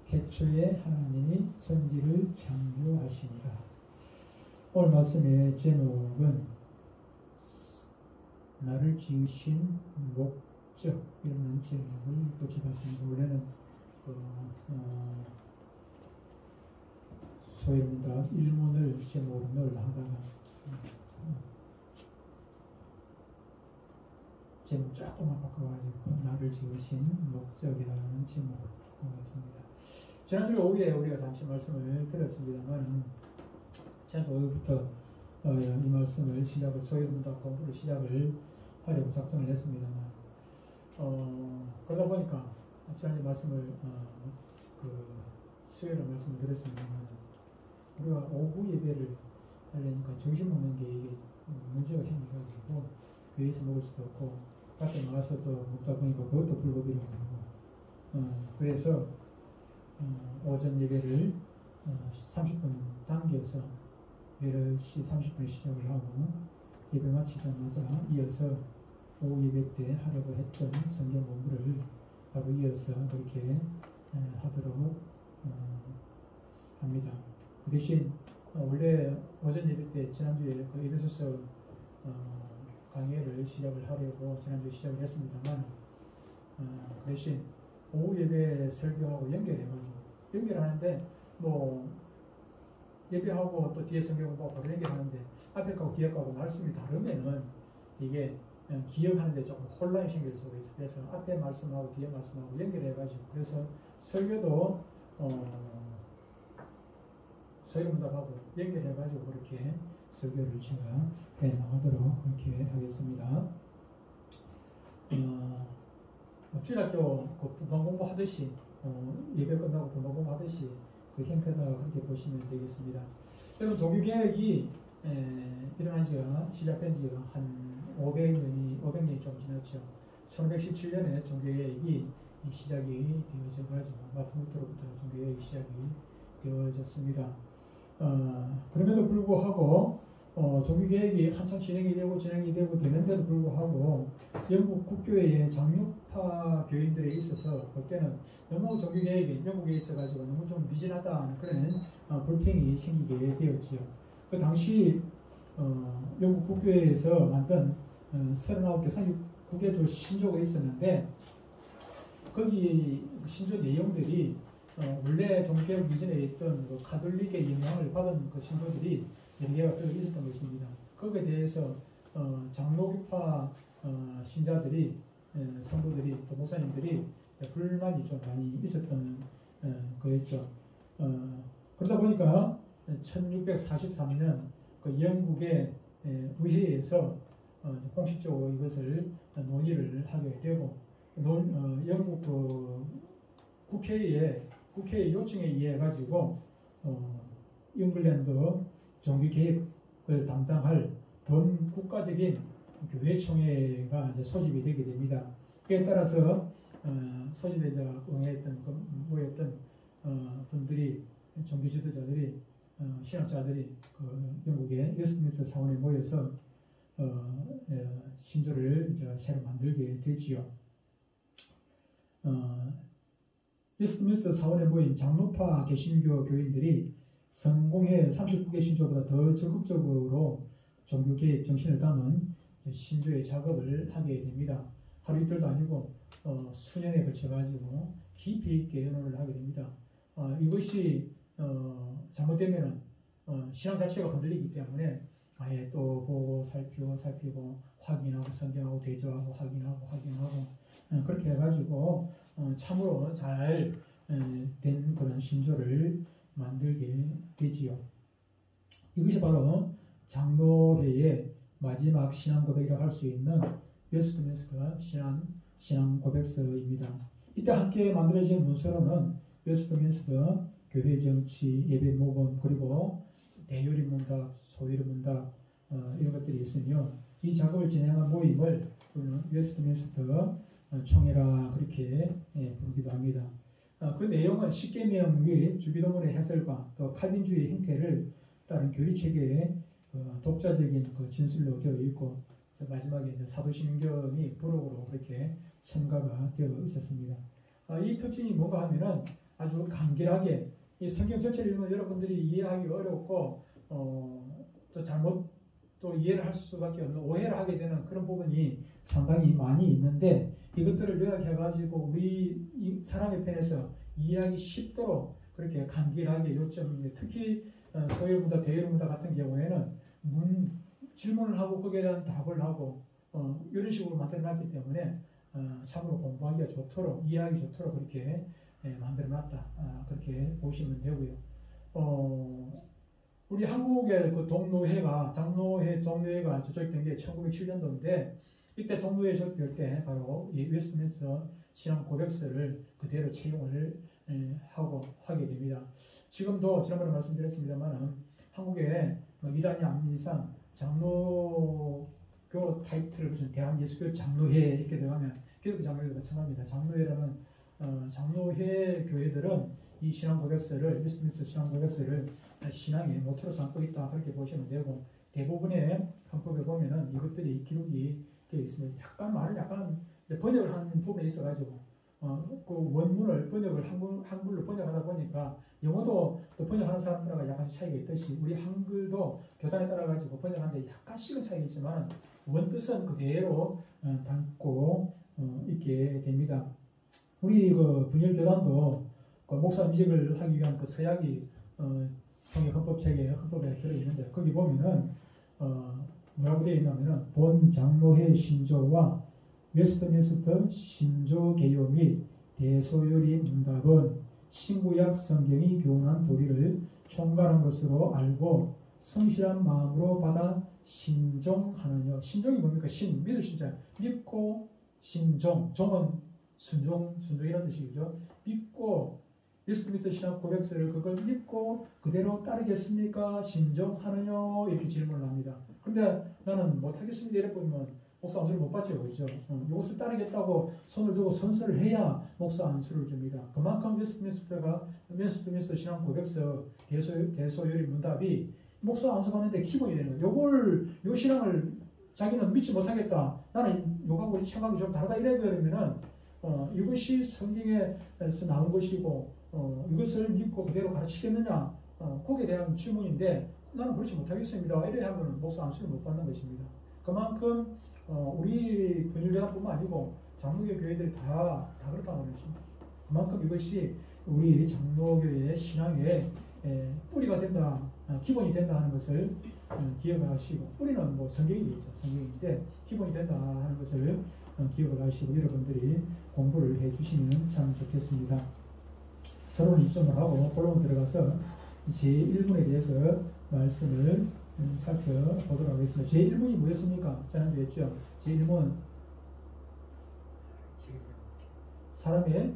태초에 하나님이 천지를 창조하시니라. 오늘 말씀의 제목은 나를 지으신 목적이라는 제목을 붙여봤습니다. 원래는 소위문답 1문을 제목으로 넣으려 하다가 제목 조금만 바꿔가지고 나를 지으신 목적이라는 제목을 하겠습니다. 지난주 오후에 우리가 잠시 말씀을 들었습니다만 지난주 오후부터 이 말씀을 소위문답 공부를 시작을 하려고 작정을 했습니다만 그러다 보니까 지난주 말씀을 수요일에 말씀을 드렸습니다만 우리가 오후 예배를 하려니까 점심 먹는 게 이게 문제가 생겨가지고 교회에서 먹을 수도 없고 밖에 나와서 또 먹다 보니까 그것도 불법이라고 하고 그래서 오전 예배를 30분 당겨서 10시 30분에 시작을 하고 예배 마치자마자 이어서 오후 예배 때 하려고 했던 성경 공부를 바로 이어서 그렇게 하도록 합니다. 그 대신 원래 오전 예배 때 지난주에 그 에베소서 강의를 시작을 하려고 지난주에 시작을 했습니다만 그 대신 오후 예배 설교하고 연결하는데 뭐 예배하고 또 뒤에 성경 공부하고 바로 연결하는데 앞에 거하고 뒤에 거하고 말씀이 다르면은 이게 기억하는데 조금 혼란이 생길 수가 있어요. 그래서 앞에 말씀하고 뒤에 말씀하고 연결해가지고 그래서 설교도 소위문답하고 연결해가지고 그렇게 설교를 제가 해나가도록 그렇게 하겠습니다. 주일학교 분반 공부하듯이 예배 끝나고 분반 공부하듯이 그 형태다 그렇게 보시면 되겠습니다. 여러분 종교개혁이 일어난 지가 시작된 지가 한 500년이 좀 지났죠. 1517년에 종교개혁이 시작이 되어져가지고 마틴 루터로부터 종교개혁이 시작이 되어졌습니다. 그럼에도 불구하고 종교개혁이 한참 진행이 되고 되는데도 불구하고 영국 국교회의 장류파 교인들에 있어서 그때는 너무 종교개혁이 영국에 있어가지고 너무 좀 미진하다는 그런 불평이 생기게 되었지요. 그 당시 영국 국교회에서 만든 39개 39개 신조가 있었는데 거기 신조 내용들이 원래 종교개혁 이전에 있던 그 가톨릭의 영향을 받은 그 신조들이 여러 개가 들어 있었던 것입니다. 거기에 대해서 장로교파 신자들이 성도들이 또 목사님들이 불만이 좀 많이 있었던 거였죠. 그러다 보니까 1643년 그 영국의 의회에서 공식적으로 이것을 논의를 하게 되고 영국 국회의 요청에 의해 가지고 잉글랜드 종교개혁을 담당할 본 국가적인 교회총회가 이제 소집이 되게 됩니다. 그에 따라서 소집에 모였던 분들이 종교 지도자들이 신학자들이 그 영국의 웨스트민스터 사원에 모여서 신조를 이제 새로 만들게 되지요. 웨스트민스터 사원에 모인 장로파 개신교 교인들이 성공회 39개 신조보다 더 적극적으로 종교개혁 정신을 담은 신조의 작업을 하게 됩니다. 하루 이틀도 아니고 수년에 걸쳐가지고 깊이 있게 연구를 하게 됩니다. 이것이 잘못되면 신앙 자체가 흔들리기 때문에 아예 또 보고 살피고 확인하고 성경하고 대조하고 확인하고 그렇게 해가지고 참으로 잘 된 그런 신조를 만들게 되지요. 이것이 바로 장로회의 마지막 신앙 고백이라고 할 수 있는 웨스트민스터 신앙 고백서입니다. 이때 함께 만들어진 문서로는 웨스트민스터 교회 정치, 예배 모범, 그리고 대요리 문답, 소요리 문답 이런 것들이 있으며 이 작업을 진행한 모임을 우리는 웨스트민스터 총회라 그렇게 부르기도 합니다. 그 내용은 십계명 및 주기도문의 해설과 또 칼빈주의 형태를 따른 교리체계의 독자적인 그 진술로 되어 있고 마지막에 이제 사도신경이 부록으로 그렇게 첨가가 되어 있었습니다. 이 특징이 뭔가 하면은 아주 간결하게 이 성경 전체를 읽으면 여러분들이 이해하기 어렵고 또 잘못 또 이해를 할 수밖에 없는 오해를 하게 되는 그런 부분이 상당히 많이 있는데 이것들을 요약해가지고 우리 이 사람의 편에서 이해하기 쉽도록 그렇게 간결하게 요점 특히 소열문답, 대열문답 같은 경우에는 질문을 하고 거기에 대한 답을 하고 이런 식으로 만들어놨기 때문에 참으로 공부하기가 좋도록 이해하기 좋도록 그렇게 만들어놨다 그렇게 보시면 되고요. 우리 한국의 그 동노회가 장로회 종로회가 조직된 게 1907년도인데 이때 동노회 조직될 때 바로 이 웨스트민스터 신앙 고백서를 그대로 채용을 하게 됩니다. 지금도 지난번에 말씀드렸습니다만 한국의 이단이 안민상 장로교 타이틀을 무슨 대한예수교 장로회 이렇게 들어가면 기독교 장로회도 마찬가지입니다. 장로회라는 장로회 교회들은 이 신앙 고백서를 웨스트민스터 신앙 고백서를 신앙의 모토로 삼고 있다 그렇게 보시면 되고 대부분의 헌법에 보면은 이것들이 기록이 되어 있습니다. 말을 약간 번역을 하는 부분에 있어가지고 그 원문을 번역을 한글로 번역하다 보니까 영어도 또 번역하는 사람들과 약간씩 차이가 있듯이 우리 한글도 교단에 따라 가지고 번역하는데 약간씩은 차이가 있지만 원뜻은 그대로 담고 있게 됩니다. 우리 그 분열 교단도 그 목사 임직을 하기 위한 그 서약이 총회 헌법책에 헌법에 들어 있는데 거기 보면은 뭐라고 되어 있냐면은 본 장로회 신조와 웨스트민스터 신조 개요 및 대소요리 문답은 신구약 성경이 교훈한 도리를 총괄한 것으로 알고 성실한 마음으로 받아 신종하느냐. 신종이 뭡니까? 믿을 신자. 믿고 신종. 종은 순종이라는 뜻이죠. 믿고 웨스트민스터 신앙 고백서를 그걸 믿고 그대로 따르겠습니까? 신종하느냐? 이렇게 질문을 합니다. 근데 나는 못하겠습니다. 이렇게 보면 목사 안수를 못 받죠. 그렇죠? 이것을 따르겠다고 손을 두고 선서를 해야 목사 안수를 줍니다. 그만큼 웨스트민스터 신앙 고백서 대소요리 문답이 목사 안수 받는데 기본이 되는 거예요. 요 신앙을 자기는 믿지 못하겠다. 나는 요하고 생각이 좀 다르다 이래버리면은 이것이 성경에서 나온 것이고 이것을 믿고 그대로 가르치겠느냐 거기에 대한 질문인데 나는 그렇지 못하겠습니다. 이래 하면 목사 안수를 못 받는 것입니다. 그만큼 우리 분일교단뿐만 아니고 장로교 교회들이 다 그렇다는 것입니다. 그만큼 이것이 우리 장로교의 신앙의 뿌리가 된다, 기본이 된다 하는 것을 기억을 하시고 뿌리는 뭐 성경이겠죠. 성경인데 기본이 된다 하는 것을 기억을 하시고 여러분들이 공부를 해주시면 참 좋겠습니다. 서론 이점을 하고 본론 들어가서 제1문에 대해서 말씀을 살펴보도록 하겠습니다. 제1문이 뭐였습니까? 지난주에 했죠. 제1문 사람의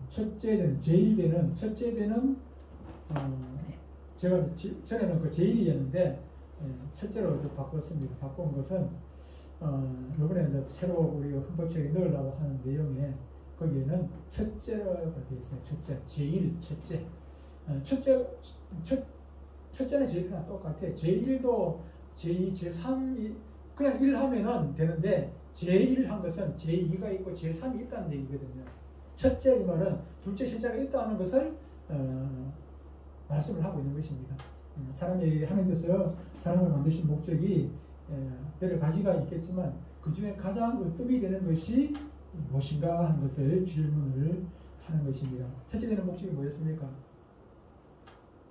첫째 되는 제가 전에는 그 제1이었는데 첫째로 좀 바꿨습니다. 바꾼 것은 이번에 이제 새로 우리 헌법책에 넣으려고 하는 내용에 거기에는 첫째라고 되어 있어요. 첫째, 제1, 첫째. 첫째는 제1이랑 똑같아. 제1도 제2, 제3이 그냥 1 하면은 되는데 제1 한 것은 제2가 있고 제3이 있다는 얘기거든요. 첫째 이 말은 둘째 신자가 있다는 것을 말씀을 하고 있는 것입니다. 사람이 하나님께서 사람을 만드신 목적이 여러 가지가 있겠지만 그 중에 가장 으뜸이 되는 것이 무엇인가 하는 것을 질문을 하는 것입니다. 첫째 되는 목적이 뭐였습니까?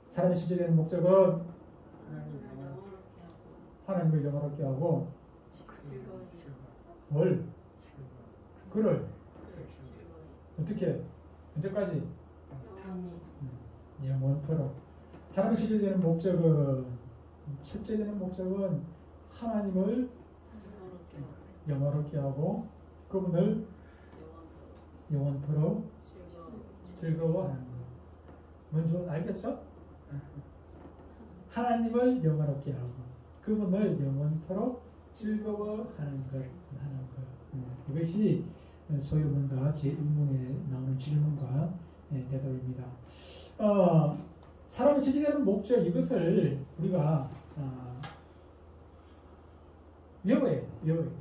사람의 첫째 되는 목적은 하나님을 영화롭게 하고 뭘? 그를 어떻게? 언제까지? 영원토록. 사람의 첫째 되는 목적은 하나님을 영화롭게 하고 그분을 영원토록 즐거워하는 것. 뭔지 알겠어? 하나님을 영화롭게 하고 그분을 영원토록 즐거워하는 것. 이것이 소유문과 제1문에 나오는 질문과 대답입니다. 사람이 지지되는 목적 이것을 우리가 외워야 돼요.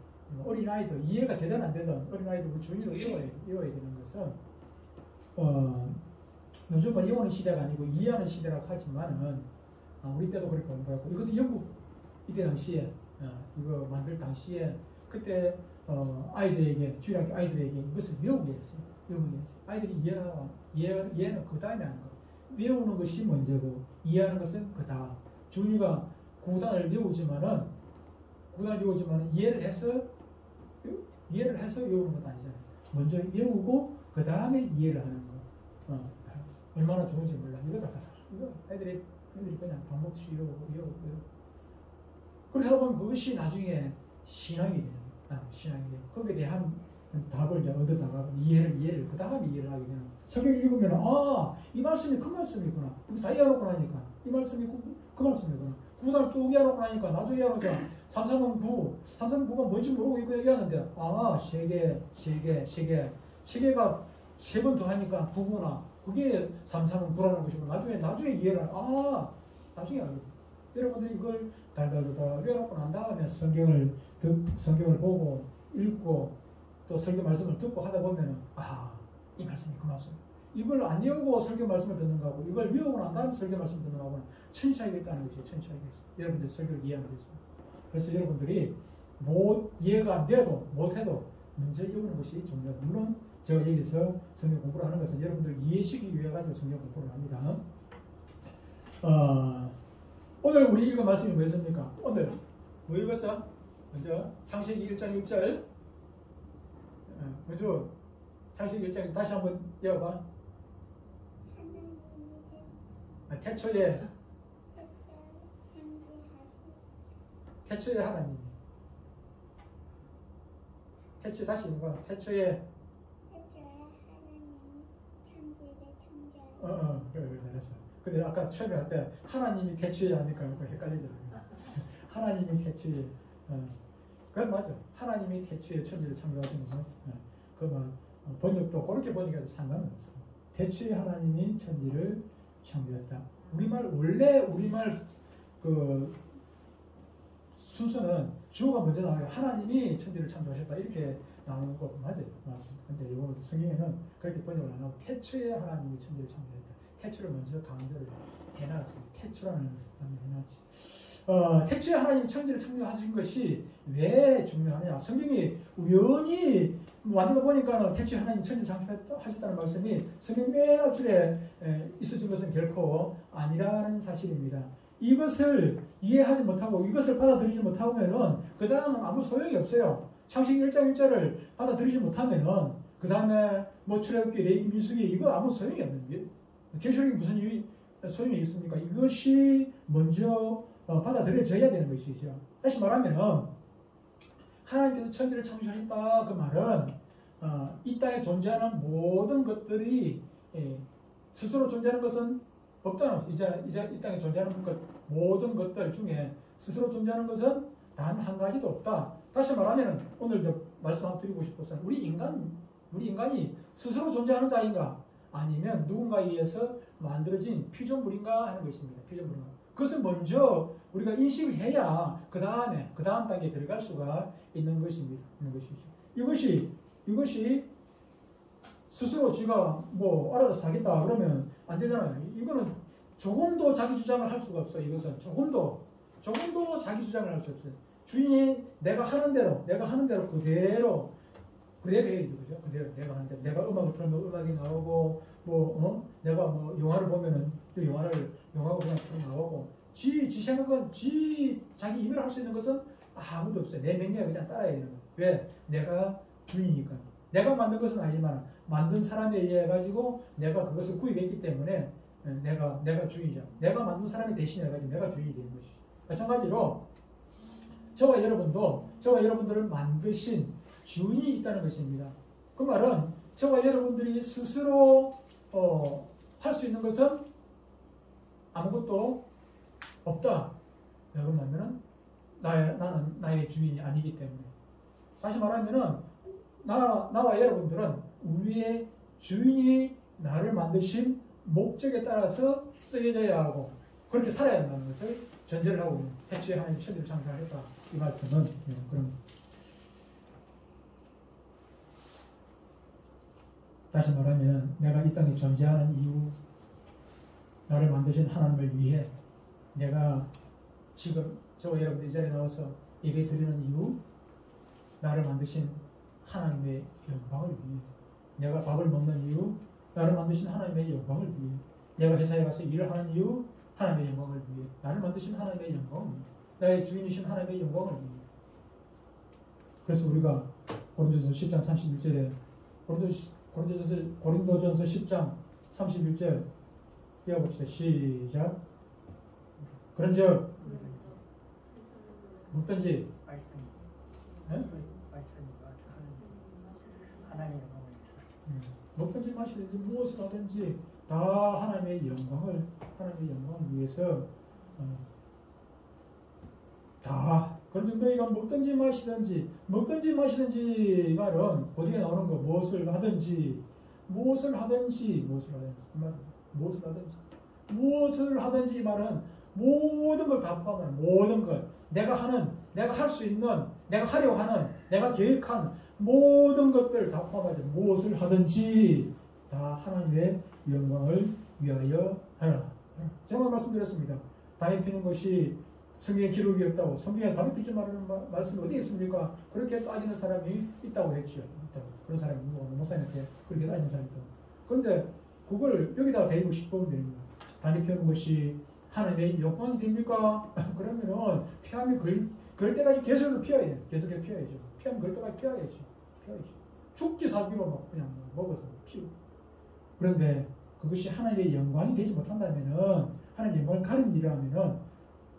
어린아이도 이해가 되든 안 되든 어린아이도 우리 주인도 외워야 되는 것은 요즘은 이해하는 시대가 아니고 이해하는 시대라고 하지만은 우리 때도 그렇게 공부했고 이것도 영국 이때 당시에 이거 만들 당시에 그때 아이들에게 주일학교 아이들에게 이것을 외우게 했어요. 외우게 했어요. 아이들이 이해는 그 다음에 하는 거. 외우는 것이 먼저고 이해하는 것은 그 다음. 준이가 구단을 외우지만은 이해를 해서 외우는 건 아니잖아요. 먼저 외우고 그 다음에 이해를 하는 거. 얼마나 좋은지 몰라. 이거 애들이 그냥 반복시 외우고. 그러다 보면 그것이 나중에 신앙이 되는 거예요. 신앙이 돼요. 거기에 대한 답을 이제 얻어다가 이해를 그 다음에 이해를 하게 되는 거예요. 성경 읽으면 이 말씀이 그 말씀이구나. 다 이해하고 나니까 이 말씀이 그 말씀이구나. 구단을 또 이해하고 나니까 나중에 이해하니까 339가 뭔지 모르고 이거 얘기하는데 세개가 세 번 더 하니까 9구나. 그게 339라는 것이고 나중에 이해를 나중에 알게 돼요. 여러분들이 이걸 달달달달 외워놓고 난 다음에 성경을 보고 읽고 또 성경 말씀을 듣고 하다 보면은 이 말씀이 그 말씀. 이걸 안 외우고 성경 말씀을 듣는 거하고 이걸 외우고 난 다음에 성경 말씀을 듣는 거하고는 천지 차이가 있다는 거죠. 천지 차이가 있어요. 여러분들 성경을 이해하는 게 있어요. 그래서 여러분들이 이해가 안 돼도 못해도 먼저 외우는 것이 중요하다. 물론 제가 여기서 성경 공부를 하는 것은 여러분들 이해시키기 위해 가지고 성경 공부를 합니다. 오늘 우리 읽은 말씀이 뭐였습니까? 오늘 뭐 읽었어? 먼저 창세기 1장 1절 먼저 창세기 1장 다시 한번 읽어봐. 태초에 하나님. 태초에 다시 읽어봐. 태초에 그래 잘했어. 근데 아까 처음에 할 때 하나님이 태초에 하니까 헷갈리잖아요. 하나님이 태초에 그건 맞아. 하나님이 태초에 천지를 창조하신 건 맞아. 번역도 그렇게 번역해도 상관은 없어. 태초에 하나님이 천지를 창조했다. 원래 우리말 그 순서는 주어가 먼저 나와요. 하나님이 천지를 창조하셨다 이렇게 나오는 거 맞아요. 근데 이거 성경에는 그렇게 번역을 안 하고 태초에 하나님이 천지를 창조했다. 태초를 먼저 강조를 해놨어요. 태초라는 것을 해놨지. 태초에 하나님이 천지를 창조하신 것이 왜 중요하냐? 성경이 우연히 만들어 보니까는 태초에 하나님이 천지를 창조하셨다는 말씀이 성경 맨 앞줄에 있어진 것은 결코 아니라는 사실입니다. 이것을 이해하지 못하고 이것을 받아들이지 못하면은 그 다음은 아무 소용이 없어요. 창세기 1장 1절을 받아들이지 못하면은 그 다음에 출애굽기, 레위기, 민수기 이거 아무 소용이 없는 거예요. 계시록이 무슨 소용이 있습니까? 이것이 먼저 받아들여져야 되는 것이죠. 다시 말하면은 하나님께서 천지를 창조하셨다 그 말은 이 땅에 존재하는 모든 것들이 스스로 존재하는 것은 없다는 것이죠. 이 땅에 존재하는 모든 것들 중에 스스로 존재하는 것은 단 한 가지도 없다. 다시 말하면 오늘 말씀 한번 드리고 싶어서 우리 인간이 스스로 존재하는 자인가 아니면 누군가에 의해서 만들어진 피조물인가 하는 것입니다. 피조물인가. 그것을 먼저 우리가 인식을 해야 그 다음 단계에 들어갈 수가 있는 것입니다. 이것이 스스로 지가 알아서 살겠다 그러면 안 되잖아요. 이거는 조금도 자기 주장을 할 수가 없어요. 이것은 조금도 자기 주장을 할 수 없어요. 주인이 내가 하는 대로 그대로 해야 되죠. 그죠? 그대로 내가 하는 대로. 내가 음악을 틀면 음악이 나오고 내가 영화를 보면은 또 영화가 그냥 나오고 지 생각은 자기 임의로 할 수 있는 것은 아무도 없어요. 내 명령을 그냥 따라야 되는 거예요. 왜? 내가 주인이니까. 내가 만든 것은 아니지만 만든 사람에 의해 가지고 내가 그것을 구입했기 때문에 내가 주인이죠. 내가 만든 사람이 대신해 가지고 내가 주인이 되는 것이죠. 마찬가지로 저와 여러분들을 만드신 주인이 있다는 것입니다. 그 말은 저와 여러분들이 스스로 할 수 있는 것은 아무것도 없다. 여러분 말하면은 나는 나의 주인이 아니기 때문에. 다시 말하면은 나와 여러분들은 우리의 주인이 나를 만드신 목적에 따라서 쓰여져야 하고 그렇게 살아야 한다는 것을 전제를 하고 있는 태초에 하나님 천지를 창조하셨다. 이 말씀은 그런 다시 말하면 내가 이 땅에 존재하는 이유 나를 만드신 하나님을 위해 내가 지금 저와 여러분들 이 자리에 나와서 예배 드리는 이유, 나를 만드신 하나님의 영광을 위해, 내가 밥을 먹는 이유, 나를 만드신 하나님의 영광을 위해, 내가 회사에 가서 일을 하는 이유, 하나님의 영광을 위해, 나를 만드신 하나님의 영광을 위해, 나의 주인이신 하나님의 영광을 위해. 그래서 우리가 고린도전서 10장 31절에 고린도전서 10장 31절 읽어봅시다. 시작. 그런즉 묻든지 먹든지 마시든지 무엇을 하든지 다 하나님의 영광을 위해서 다. 그런데 너희가 먹든지 마시든지 말은 어디에 나오는 거? 무엇을 하든지 이 말은 모든 걸 다 포함하는, 모든 것, 내가 할 수 있는, 내가 하려고 하는, 내가 계획한 모든 것들 다 포함하죠. 무엇을 하든지 다 하나님의 영광을 위하여 하라. 제가 말씀드렸습니다. 담배 피는 것이 성경에 기록이 없다고. 성경에 담배 피지 말라는 말씀이 어디 있습니까? 그렇게 따지는 사람이 있다고 했죠. 그런 사람이 목사님한테 그렇게 따지는 사람이 있다고. 그런데 그걸 여기다가 대고 싶으면 됩니다. 담배 피우는 것이 하나님의 영광이 됩니까? 그러면은 피하면 그럴 때까지 계속 피워야 돼요. 계속해서 피워야죠. 피하면 그럴 때까지 피워야죠. 죽기 살기로 막 그냥 먹어서 피우고. 그런데 그것이 하나님의 영광이 되지 못한다면은, 하나님의 영광을 가리는 일이라면은,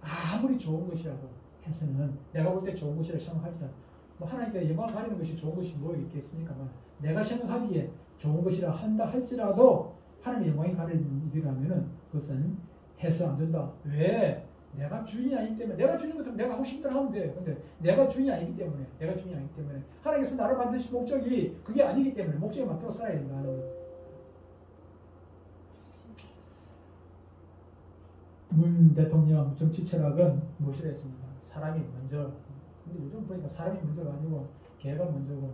아무리 좋은 것이라도 해서는, 내가 볼 때 좋은 것이라 생각하지만, 뭐 하나님께 영광을 가리는 것이 좋은 것이 뭐 있겠습니까만, 내가 생각하기에 좋은 것이라 한다 할지라도 하나님의 영광이 가리는 일이라면은 그것은 해서 안 된다. 왜? 내가 주인이 아니기 때문에. 내가 주인 같으면 내가 하고 싶은 대로 하면 돼. 근데 내가 주인이 아니기 때문에, 하나님께서 나를 만드신 목적이 그게 아니기 때문에 목적에 맞도록 살아야 된다는 거예요. 문 대통령 정치 철학은 무엇이라 했습니까? 사람이 먼저. 근데 요즘 보니까 사람이 먼저가 아니고 개가 먼저고.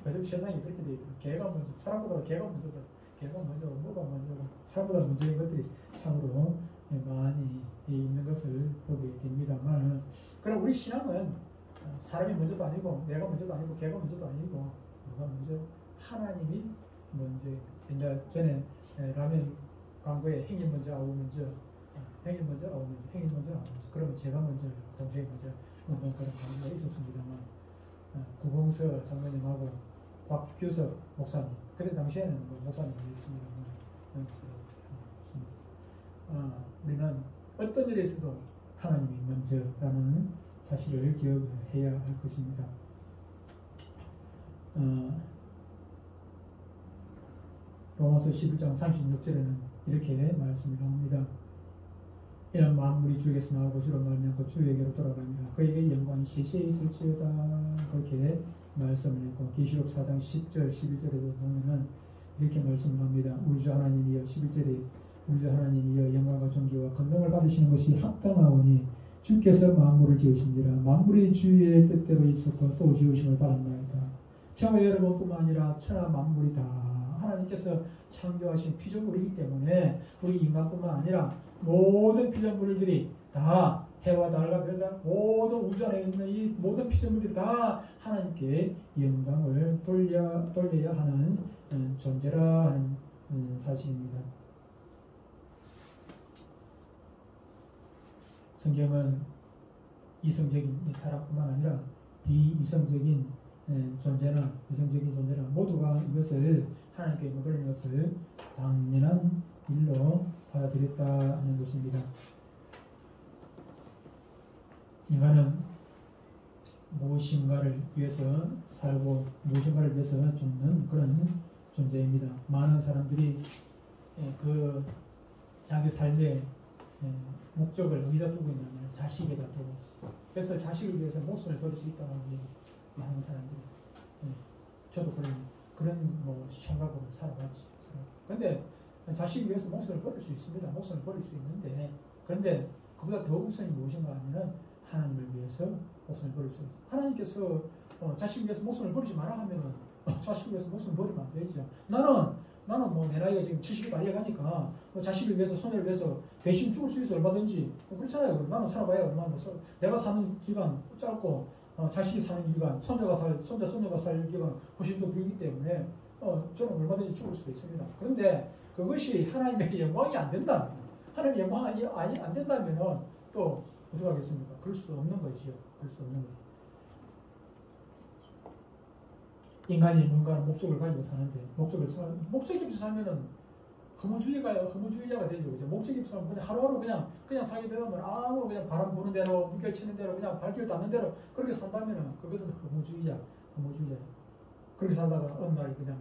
요즘 세상이 그렇게 돼 있고, 개가 먼저, 사람보다 개가 먼저다. 개가 먼저고 뭐가 먼저고 사람보다 먼저인 것들이 참으로 많이 있는 것을 보게 됩니다만, 그럼 우리 신앙은 사람이 먼저도 아니고 내가 먼저도 아니고 개가 먼저도 아니고 누가 먼저? 하나님이 먼저. 옛날 전에 라면 광고에 행인 먼저 아우 먼저, 행인 먼저 아우 먼저. 그러면 제가 먼저, 동생이 먼저, 그런 광고가 있었습니다만, 구봉서 장로님하고 곽규석 목사님, 그때 당시에는 목사님이 있습니다만, 우리는 어떤 일에 있어도 하나님이 먼저라는 사실을 기억해야 할 것입니다. 로마서 11장 36절에는 이렇게 말씀합니다. 이는 만물이 주에게서 나오고 주로 말미암고 주에게로 돌아갑니다. 그에게 영광이 세세히 있을지어다. 그렇게 말씀을 했고, 계시록 4장 10절 11절에도 보면은 이렇게 말씀합니다. 우리 주 하나님이여, 11절에 우리 주 하나님이여, 영광과 존귀와 권능을 받으시는 것이 합당하오니 주께서 만물을 지으신지라. 만물이 주의 뜻대로 있었고 또 지으심을 받았나이다. 저와 여러분뿐만 아니라 천하 만물이 다 하나님께서 창조하신 피조물이기 때문에 우리 인간뿐만 아니라 모든 피조물들이 다, 해와 달과 별과 모든 우주 안에 있는 이 모든 피조물들이 다 하나님께 영광을 돌려야 하는 존재라 하는 사실입니다. 성경은 이성적인 이 사람뿐만 아니라 비이성적인 존재나 이성적인 존재나 모두가 이것을 하나님께 영광 돌리는 것을 당연한 일로 받아들였다는 것입니다. 인간은 무엇인가를 위해서 살고 무엇인가를 위해서 죽는 그런 존재입니다. 많은 사람들이 그 자기 삶의 목적을 어디다 두고 있냐면 자식에다 두고 있어요. 그래서 자식을 위해서 목숨을 버릴 수 있다는 게 많은 사람들이. 저도 그런 생각으로 살아왔지. 그런데 자식을 위해서 목숨을 버릴 수 있습니다. 목숨을 버릴 수 있는데, 그런데 그보다 더 우선이 무엇인가 하면은 하나님을 위해서 목숨을 버릴 수 있어요. 하나님께서 자식을 위해서 목숨을 버리지 마라 하면은 자식을 위해서 목숨을 버리면 안 되죠. 나는 나는 뭐 내 나이가 지금 70이 많이 가니까 뭐 자식을 위해서 손해를 위해서 대신 죽을 수 있어 얼마든지 그렇잖아요. 나는 살아봐야 얼마나 내가 사는 기간 짧고 자식이 사는 기간 손자가 손녀가 살 기간 훨씬 더 길기 때문에 저는 얼마든지 죽을 수도 있습니다. 그런데 그것이 하나님의 영광이 안 된다면 하나님의 영광이 안 된다면 또 어떻게 하겠습니까? 그럴 수 없는 거지요. 그럴 수 없는 거죠. 인간이 뭔가 목적을 가지고 사는데 목적이 없이 살면은 허무주의자가 되죠. 그죠? 목적이 없이 살면 그냥 하루하루 그냥 살게 되면 아무 그냥 바람 부는 대로 물결 치는 대로 그냥 발길 닿는 대로 그렇게 산다면은 그것은 허무주의자. 그렇게 살다가 어느 날 그냥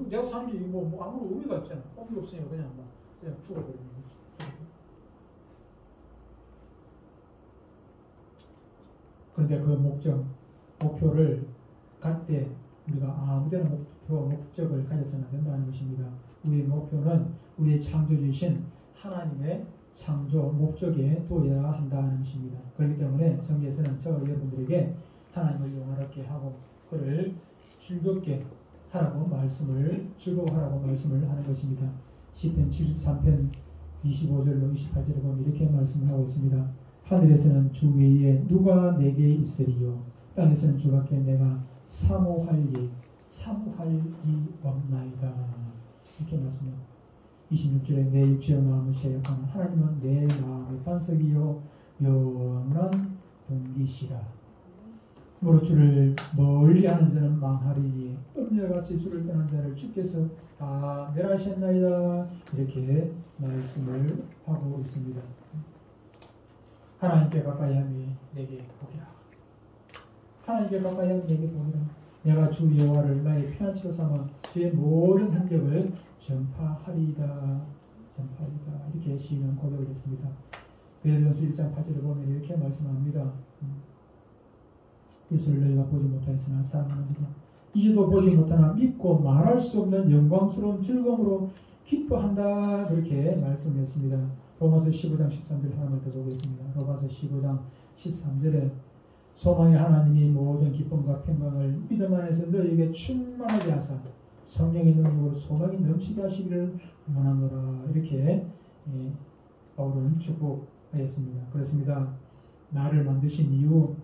내가 사는 게 뭐 아무런 의미가 없잖아. 의미가 없으니까 그냥 죽어버리는 거지. 그런데 그 목표를 갈 때 우리가 아무데나 목적을 가져서는 안 된다는 것입니다. 우리의 목표는 우리의 창조주이신 하나님의 창조 목적에 두어야 한다는 것입니다. 그렇기 때문에 성경에서는 저 여러분들에게 하나님을 영화롭게 하고 그를 즐겁게 하라고 즐거워하라고 말씀을 하는 것입니다. 시편 73편 25절로 28절을 보면 이렇게 말씀을 하고 있습니다. 하늘에서는 주 외에 누가 내게 있으리요 땅에서는 주밖에 내가 사모할 이 없나이다. 이렇게 말씀합니다. 26절에 내 육체와 마음을 세력하는 하나님은 내 마음의 반석이요 영원한 동기시라. 무릇 주를 멀리하는 자는 망하리니 음녀같이 주를 떠난 자를 주께서 다 멸하셨나이다. 이렇게 말씀을 하고 있습니다. 하나님께 가까이 함이 내게 보기라. 하나님께 가까이 함이 내게 보기라. 내가 주 여호와를 나의 피난처로 삼아 주의 모든 행적을 전파하리이다. 이렇게 시인은 고백을 했습니다. 베드로전서 1장 8절을 보면 이렇게 말씀합니다. 예수를 너희가 보지 못하였으나 사랑하는도다. 이제도 보지 못하나 믿고 말할 수 없는 영광스러운 즐거움으로 기뻐한다. 그렇게 말씀했습니다. 로마서 15장 13절 하나만 더 보겠습니다. 로마서 15장 13절에 소망의 하나님이 모든 기쁨과 평강을 믿음 안에서 너희에게 충만하게 하사 성령의 능력으로 소망이 넘치게 하시기를 원하노라. 이렇게 바울은 축복하였습니다. 그렇습니다. 나를 만드신 이유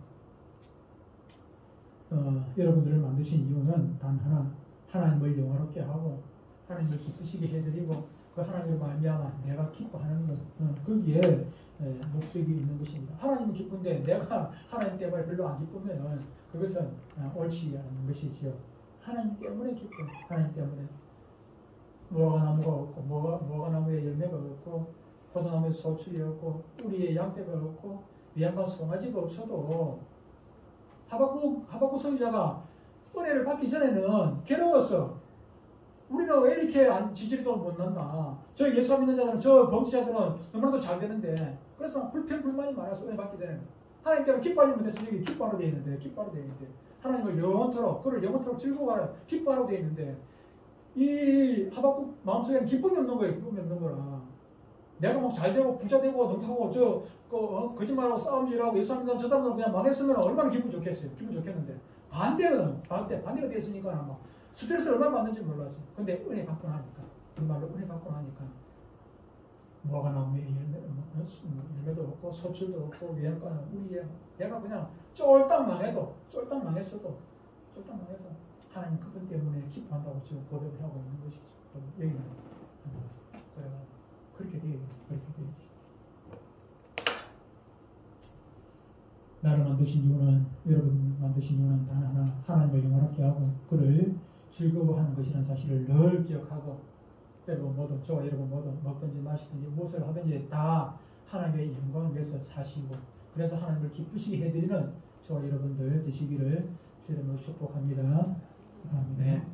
여러분들을 만드신 이유는 단 하나, 하나님을 영화롭게 하고 하나님을 기쁘시게 해드리고 그 하나님을 말미암아 내가 기뻐하는 것, 거기에 목적이 있는 것입니다. 하나님은 기쁜데 내가 하나님 때문에 별로 안 기쁘면 그것은 옳지 않은 것이지요. 하나님 때문에 기뻐. 하나님 때문에 무화과나무가 없고 무화과나무에 열매가 없고 포도나무에 소출이 없고 우리의 양떼가 없고 미얀마 송아지가 없어도 하박국 선지자가 은혜를 받기 전에는 괴로웠어. 우리는 왜 이렇게 지지리도 못 났나? 저 예수 믿는 자들은, 저 범죄자들은 너무나도 잘 되는데, 그래서 불평불만이 많아서 은혜 받기 전에는 하나님 때문에 기뻐하지 못해서 여기 기뻐하러 되어 있는데, 하나님을 영원토록, 그를 영원토록 즐거워하라, 기뻐하러 되어 있는데, 이 하박국 마음속에는 기쁨이 없는 거예요. 기쁨이 없는 거라. 내가 막 잘 되고 부자 되고 능하고 거짓말하고 싸움질하고 예수 믿는 저 사람들은 그냥 망했으면 얼마나 기분 좋겠어요. 기분 좋겠는데 반대가 됐으니까 막 스트레스를 얼마나 받는지 몰랐어. 근데 은혜 받고 나니까 우리말로 은혜 받고 나니까 무화과나무에 열매도 없고 소출도 없고 위안과는 우리의 내가 그냥 쫄딱 망했어도 하나님 그분 때문에 기뻐한다고 지금 고백을 하고 있는 것이죠. 여기는 그렇게 돼요. 나를 만드신 이유는, 여러분 만드신 이유는 단 하나, 하나님을 영원하게 하고 그를 즐거워하는 것이라는 사실을 늘 기억하고, 여러분 모두, 저와 여러분 모두 먹든지 마시든지 무엇을 하든지 다 하나님의 영광을 위해서 사시고, 그래서 하나님을 기쁘시게 해드리는 저와 여러분들 되시기를 주님으로 축복합니다. 아멘.